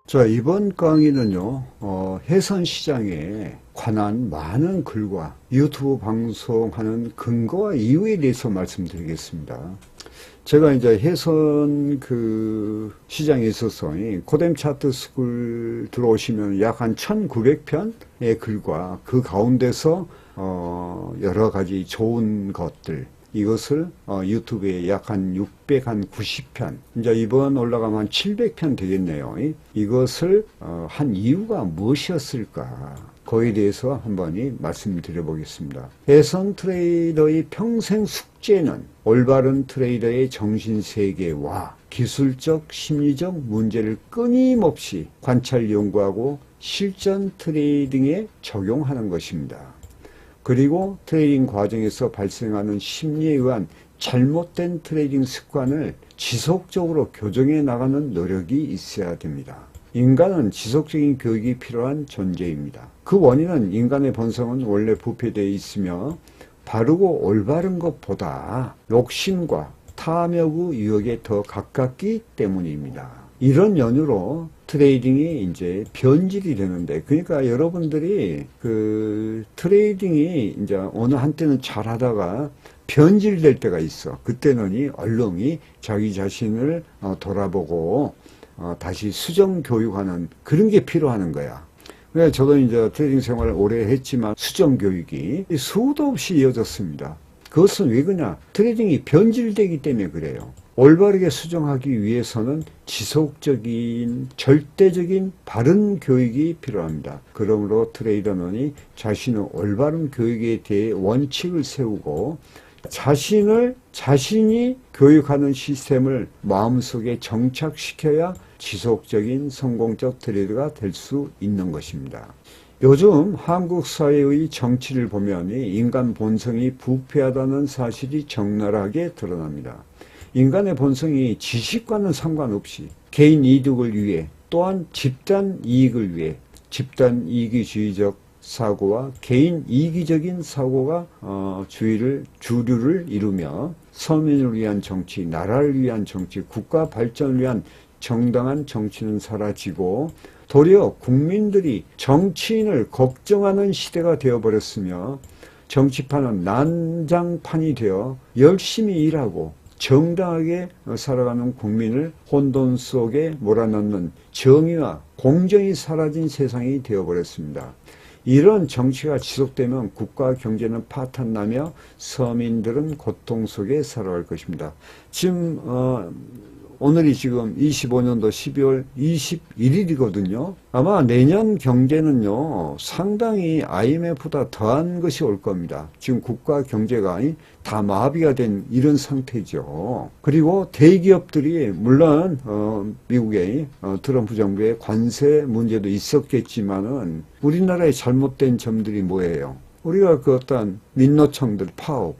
자, 이번 강의는요, 해선 시장에 관한 많은 글과 유튜브 방송하는 근거와 이유에 대해서 말씀드리겠습니다. 제가 이제 해선 시장에 있어서 코뎀 차트 스쿨 들어오시면 약 한 1900편의 글과 그 가운데서 여러 가지 좋은 것들, 이것을 유튜브에 약 한 690편, 이제 이번 올라가면 한 700편 되겠네요. 이것을 한 이유가 무엇이었을까? 그에 대해서 한번 말씀드려 보겠습니다. 해선 트레이더의 평생 숙제는 올바른 트레이더의 정신세계와 기술적, 심리적 문제를 끊임없이 관찰, 연구하고 실전 트레이딩에 적용하는 것입니다. 그리고 트레이딩 과정에서 발생하는 심리에 의한 잘못된 트레이딩 습관을 지속적으로 교정해 나가는 노력이 있어야 됩니다. 인간은 지속적인 교육이 필요한 존재입니다. 그 원인은 인간의 본성은 원래 부패되어 있으며 바르고 올바른 것보다 욕심과 탐욕의 유혹에 더 가깝기 때문입니다. 이런 연유로 트레이딩이 이제 변질이 되는데, 그러니까 여러분들이 트레이딩이 이제 어느 한때는 잘 하다가 변질될 때가 있어. 그때는 얼렁이 자기 자신을 돌아보고 다시 수정 교육하는 그런 게 필요한 거야. 그래서 저도 이제 트레이딩 생활을 오래 했지만 수정 교육이 수도 없이 이어졌습니다. 그것은 왜 그러냐? 트레이딩이 변질되기 때문에 그래요. 올바르게 수정하기 위해서는 지속적인 절대적인 바른 교육이 필요합니다. 그러므로 트레이더는 자신의 올바른 교육에 대해 원칙을 세우고 자신이 교육하는 시스템을 마음속에 정착시켜야 지속적인 성공적 트레이더가 될 수 있는 것입니다. 요즘 한국 사회의 정치를 보면 인간 본성이 부패하다는 사실이 적나라하게 드러납니다. 인간의 본성이 지식과는 상관없이 개인 이득을 위해, 또한 집단 이익을 위해 집단 이기주의적 사고와 개인 이기적인 사고가 주류를 이루며 서민을 위한 정치, 나라를 위한 정치, 국가 발전을 위한 정당한 정치는 사라지고 도리어 국민들이 정치인을 걱정하는 시대가 되어버렸으며 정치판은 난장판이 되어 열심히 일하고 정당하게 살아가는 국민을 혼돈 속에 몰아넣는 정의와 공정이 사라진 세상이 되어버렸습니다. 이런 정치가 지속되면 국가 경제는 파탄나며 서민들은 고통 속에 살아갈 것입니다. 지금 오늘이 지금 25년도 12월 21일이거든요. 아마 내년 경제는요, 상당히 IMF보다 더한 것이 올 겁니다. 지금 국가 경제가 다 마비가 된 이런 상태죠. 그리고 대기업들이 물론 미국의 트럼프 정부의 관세 문제도 있었겠지만은 우리나라의 잘못된 점들이 뭐예요? 우리가 그 어떤 민노총들, 파업,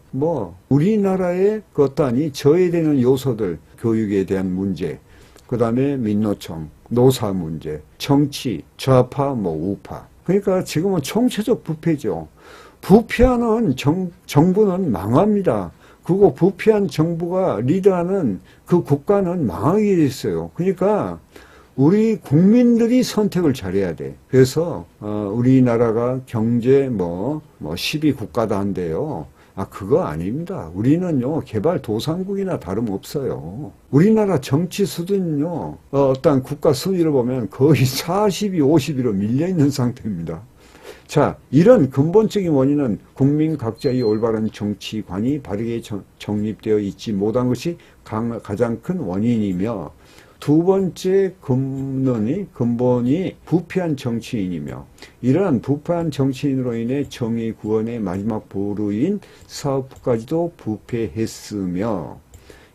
우리나라의 그 어떤 저해되는 요소들, 교육에 대한 문제, 그 다음에 민노총, 노사 문제, 정치, 좌파, 우파. 그러니까 지금은 총체적 부패죠. 부패하는 정부는 망합니다. 그리고 부패한 정부가 리드하는 그 국가는 망하게 됐어요. 그러니까 우리 국민들이 선택을 잘해야 돼. 그래서 우리나라가 경제 10위 국가다 한데요. 그거 아닙니다. 우리는요, 개발도상국이나 다름없어요. 우리나라 정치 수준은요, 어떤 국가 순위를 보면 거의 40위, 50위로 밀려있는 상태입니다. 자, 이런 근본적인 원인은 국민 각자의 올바른 정치관이 바르게 정립되어 있지 못한 것이 가장 큰 원인이며, 두 번째 근본이 부패한 정치인이며, 이러한 부패한 정치인으로 인해 정의 구원의 마지막 보루인 사법부까지도 부패했으며,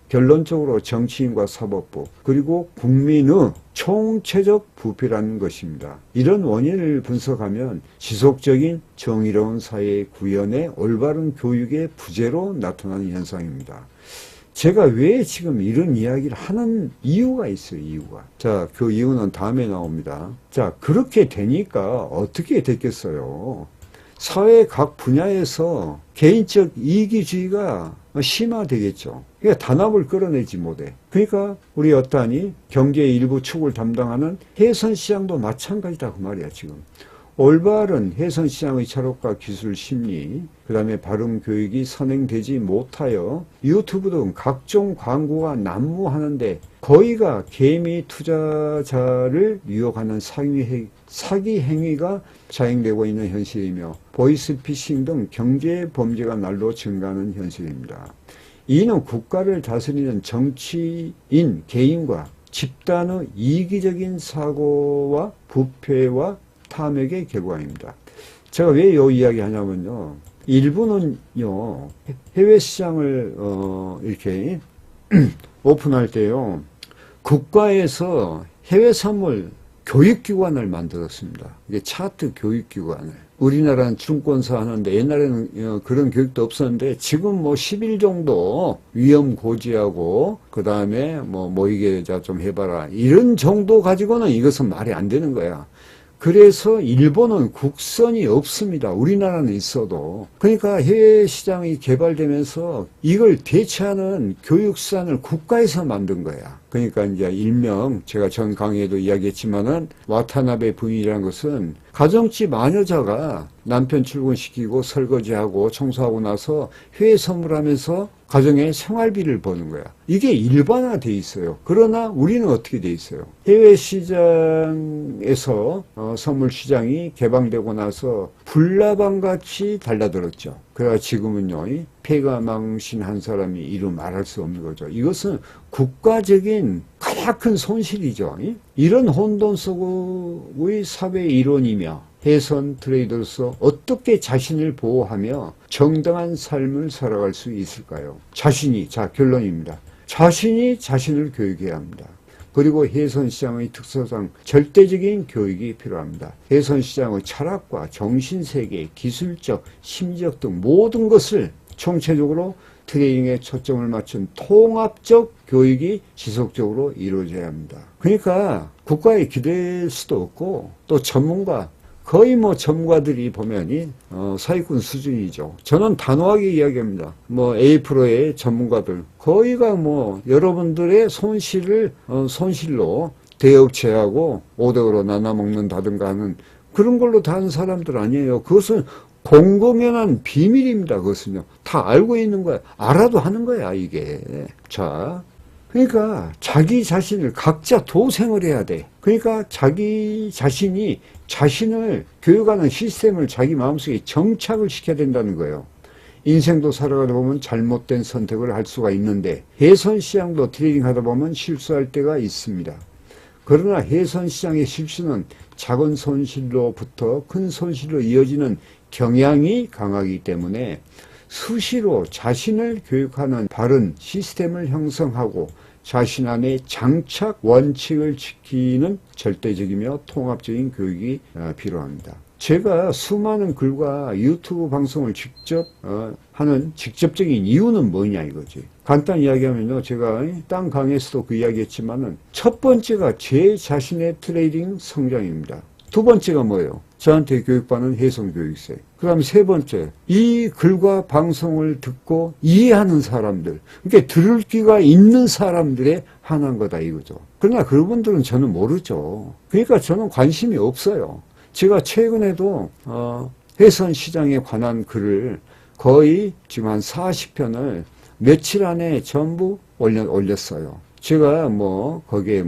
결론적으로 정치인과 사법부 그리고 국민의 총체적 부패라는 것입니다. 이런 원인을 분석하면 지속적인 정의로운 사회 구현의 올바른 교육의 부재로 나타나는 현상입니다. 제가 왜 지금 이런 이야기를 하는 이유가 있어요, 이유가. 자, 그 이유는 다음에 나옵니다. 자, 그렇게 되니까 어떻게 됐겠어요? 사회 각 분야에서 개인적 이기주의가 심화되겠죠. 그러니까 단합을 끌어내지 못해. 그러니까 우리 어떠하니 경제의 일부 축을 담당하는 해선시장도 마찬가지다 그 말이야 지금. 올바른 해선시장의 철학과 기술 심리, 그 다음에 바른 교육이 선행되지 못하여 유튜브 등 각종 광고가 난무하는데 거의가 개미 투자자를 유혹하는 사기 행위가 자행되고 있는 현실이며 보이스피싱 등 경제 범죄가 날로 증가하는 현실입니다. 이는 국가를 다스리는 정치인 개인과 집단의 이기적인 사고와 부패와 탐욕의 결과입니다. 제가 왜 이 이야기 하냐면요. 일본은요, 해외 시장을, 이렇게 오픈할 때요, 국가에서 해외 선물 교육기관을 만들었습니다. 이게 차트 교육기관을. 우리나라는 증권사 하는데 옛날에는 그런 교육도 없었는데 지금 뭐 10일 정도 위험 고지하고 그 다음에 뭐 모의계좌 좀 해봐라. 이런 정도 가지고는 이것은 말이 안 되는 거야. 그래서 일본은 국선이 없습니다. 우리나라는 있어도. 그러니까 해외 시장이 개발되면서 이걸 대체하는 교육수단을 국가에서 만든 거야. 그러니까 이제 일명 제가 전 강의에도 이야기했지만은 와타나베 부인이라는 것은 가정집 아녀자가 남편 출근시키고 설거지하고 청소하고 나서 해외 선물하면서 가정의 생활비를 버는 거야. 이게 일반화돼 있어요. 그러나 우리는 어떻게 돼 있어요? 해외 시장에서 선물 시장이 개방되고 나서 불나방같이 달라들었죠. 그래야 지금은요, 폐가망신한 사람이 이루 말할 수 없는 거죠. 이것은 국가적인 가장 큰 손실이죠. 이런 혼돈 속의 사회 이론이며 해선 트레이더로서 어떻게 자신을 보호하며 정당한 삶을 살아갈 수 있을까요? 자, 결론입니다. 자신이 자신을 교육해야 합니다. 그리고 해선시장의 특성상 절대적인 교육이 필요합니다. 해선시장의 철학과 정신세계, 기술적, 심리적 등 모든 것을 총체적으로 트레이딩에 초점을 맞춘 통합적 교육이 지속적으로 이루어져야 합니다. 그러니까 국가에 기댈 수도 없고 또 전문가, 거의 뭐 전문가들이 보면이 사기꾼 수준이죠. 저는 단호하게 이야기합니다. 뭐 A 프로의 전문가들 거의가 뭐 여러분들의 손실로 대업체하고 오덕으로 나눠 먹는다든가 하는 그런 걸로 다 하는 사람들 아니에요. 그것은 공공연한 비밀입니다. 그것은요. 다 알고 있는 거야. 알아도 하는 거야, 이게. 자, 그러니까 자기 자신을 각자 도생을 해야 돼. 그러니까 자기 자신이 자신을 교육하는 시스템을 자기 마음속에 정착을 시켜야 된다는 거예요. 인생도 살아가다 보면 잘못된 선택을 할 수가 있는데 해선시장도 트레이딩 하다 보면 실수할 때가 있습니다. 그러나 해선시장의 실수는 작은 손실로부터 큰 손실로 이어지는 경향이 강하기 때문에 수시로 자신을 교육하는 바른 시스템을 형성하고 자신 안에 장착 원칙을 지키는 절대적이며 통합적인 교육이 필요합니다. 제가 수많은 글과 유튜브 방송을 직접 하는 직접적인 이유는 뭐냐 이거지. 간단히 이야기하면요. 제가 딴 강의에서도 그 이야기했지만은 첫 번째가 제 자신의 트레이딩 성장입니다. 두 번째가 뭐예요? 저한테 교육받는 해선교육생. 그 다음에 세 번째, 이 글과 방송을 듣고 이해하는 사람들, 그러니까 들을 귀가 있는 사람들의 하나인 거다 이거죠. 그러나 그분들은 저는 모르죠. 그러니까 저는 관심이 없어요. 제가 최근에도 해선시장에 관한 글을 거의 지금 한 40편을 며칠 안에 전부 올렸어요. 제가 거기에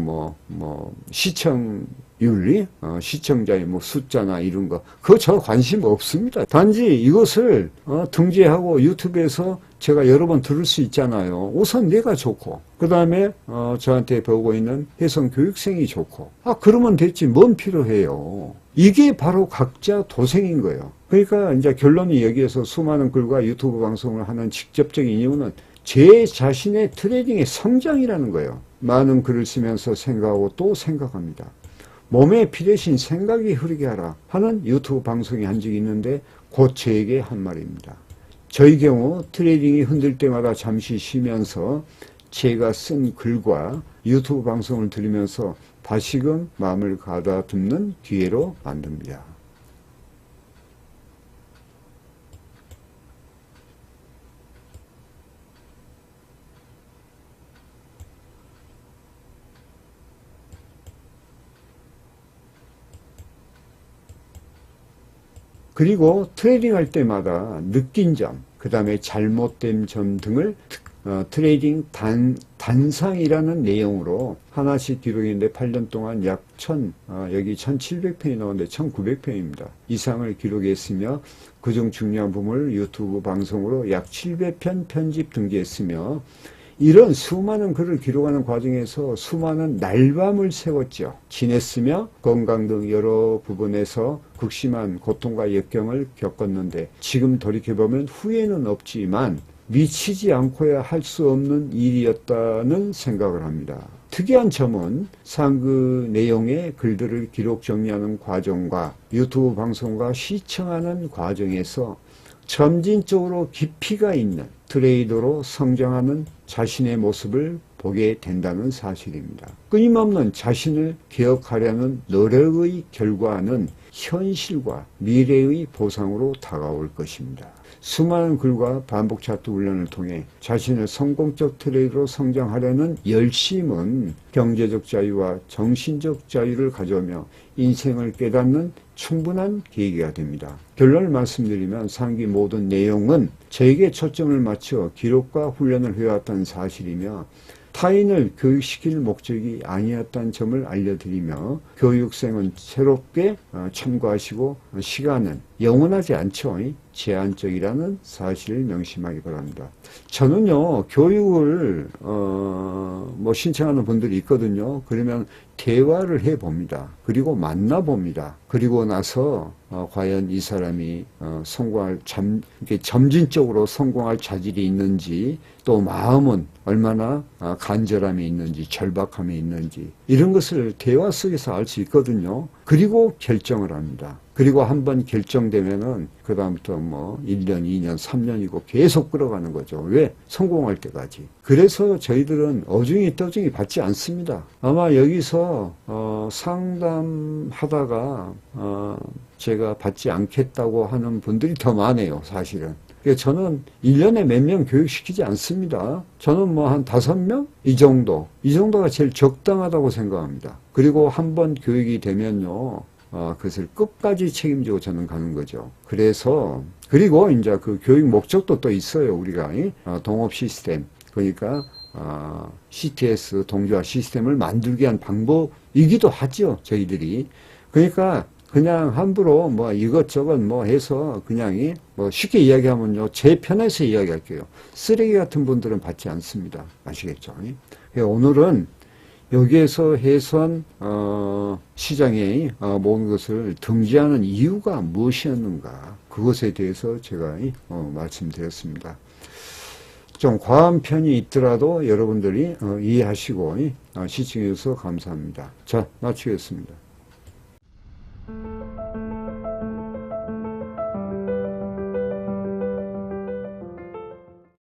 시청률이, 시청자의 숫자나 이런 거, 그거 저 관심 없습니다. 단지 이것을, 등재하고 유튜브에서 제가 여러 번 들을 수 있잖아요. 우선 내가 좋고, 그 다음에, 저한테 배우고 있는 해선 교육생이 좋고, 그러면 됐지. 뭔 필요해요. 이게 바로 각자 도생인 거예요. 그러니까 이제 결론이 여기에서 수많은 글과 유튜브 방송을 하는 직접적인 이유는 제 자신의 트레이딩의 성장이라는 거예요. 많은 글을 쓰면서 생각하고 또 생각합니다. 몸에 피 대신 생각이 흐르게 하라 하는 유튜브 방송이 한 적이 있는데 곧 저에게 한 말입니다. 저희 경우 트레이딩이 흔들 때마다 잠시 쉬면서 제가 쓴 글과 유튜브 방송을 들으면서 다시금 마음을 가다듬는 기회로 만듭니다. 그리고 트레이딩 할 때마다 느낀 점, 그 다음에 잘못된 점 등을 트레이딩 단상이라는 내용으로 하나씩 기록했는데 8년 동안 약 여기 1700편이 나오는데 1900편입니다. 이상을 기록했으며 그중 중요한 부분을 유튜브 방송으로 약 700편 편집 등재했으며 이런 수많은 글을 기록하는 과정에서 수많은 날밤을 새웠죠. 지냈으며 건강 등 여러 부분에서 극심한 고통과 역경을 겪었는데 지금 돌이켜보면 후회는 없지만 미치지 않고야 할 수 없는 일이었다는 생각을 합니다. 특이한 점은 상그 내용의 글들을 기록 정리하는 과정과 유튜브 방송과 시청하는 과정에서 점진적으로 깊이가 있는 트레이더로 성장하는 자신의 모습을 보게 된다는 사실입니다. 끊임없는 자신을 개혁하려는 노력의 결과는 현실과 미래의 보상으로 다가올 것입니다. 수많은 글과 반복 차트 훈련을 통해 자신을 성공적 트레이더로 성장하려는 열심은 경제적 자유와 정신적 자유를 가져오며 인생을 깨닫는 충분한 계기가 됩니다. 결론을 말씀드리면 상기 모든 내용은 저에게 초점을 맞춰 기록과 훈련을 해왔다는 사실이며 타인을 교육시킬 목적이 아니었다는 점을 알려드리며 교육생은 새롭게 참고하시고 시간은 영원하지 않죠. 제한적이라는 사실을 명심하기 바랍니다. 저는요 교육을 신청하는 분들이 있거든요. 그러면 대화를 해봅니다. 그리고 만나봅니다. 그리고 나서 과연 이 사람이 점진적으로 성공할 자질이 있는지, 또 마음은 얼마나 간절함이 있는지, 절박함이 있는지, 이런 것을 대화 속에서 알 수 있거든요. 그리고 결정을 합니다. 그리고 한번 결정되면은 그다음부터 1년, 2년, 3년이고 계속 끌어가는 거죠. 왜? 성공할 때까지. 그래서 저희들은 어중이 떠중이 받지 않습니다. 아마 여기서 상담하다가 제가 받지 않겠다고 하는 분들이 더 많아요, 사실은. 저는 1년에 몇 명 교육시키지 않습니다. 저는 한 5명? 이 정도가 제일 적당하다고 생각합니다. 그리고 한번 교육이 되면요, 그것을 끝까지 책임지고 저는 가는 거죠. 그리고 이제 그 교육 목적도 또 있어요, 우리가. 동업 시스템. 그러니까, CTS, 동조화 시스템을 만들기 위한 방법이기도 하죠, 저희들이. 그러니까, 그냥 함부로 이것저것 해서 그냥 쉽게 이야기하면요, 제 편에서 이야기할게요. 쓰레기 같은 분들은 받지 않습니다. 아시겠죠? 오늘은 여기에서 해선 시장의 모든 것을 등재하는 이유가 무엇이었는가, 그것에 대해서 제가 말씀드렸습니다. 좀 과한 편이 있더라도 여러분들이 이해하시고 시청해 주셔서 감사합니다. 자, 마치겠습니다.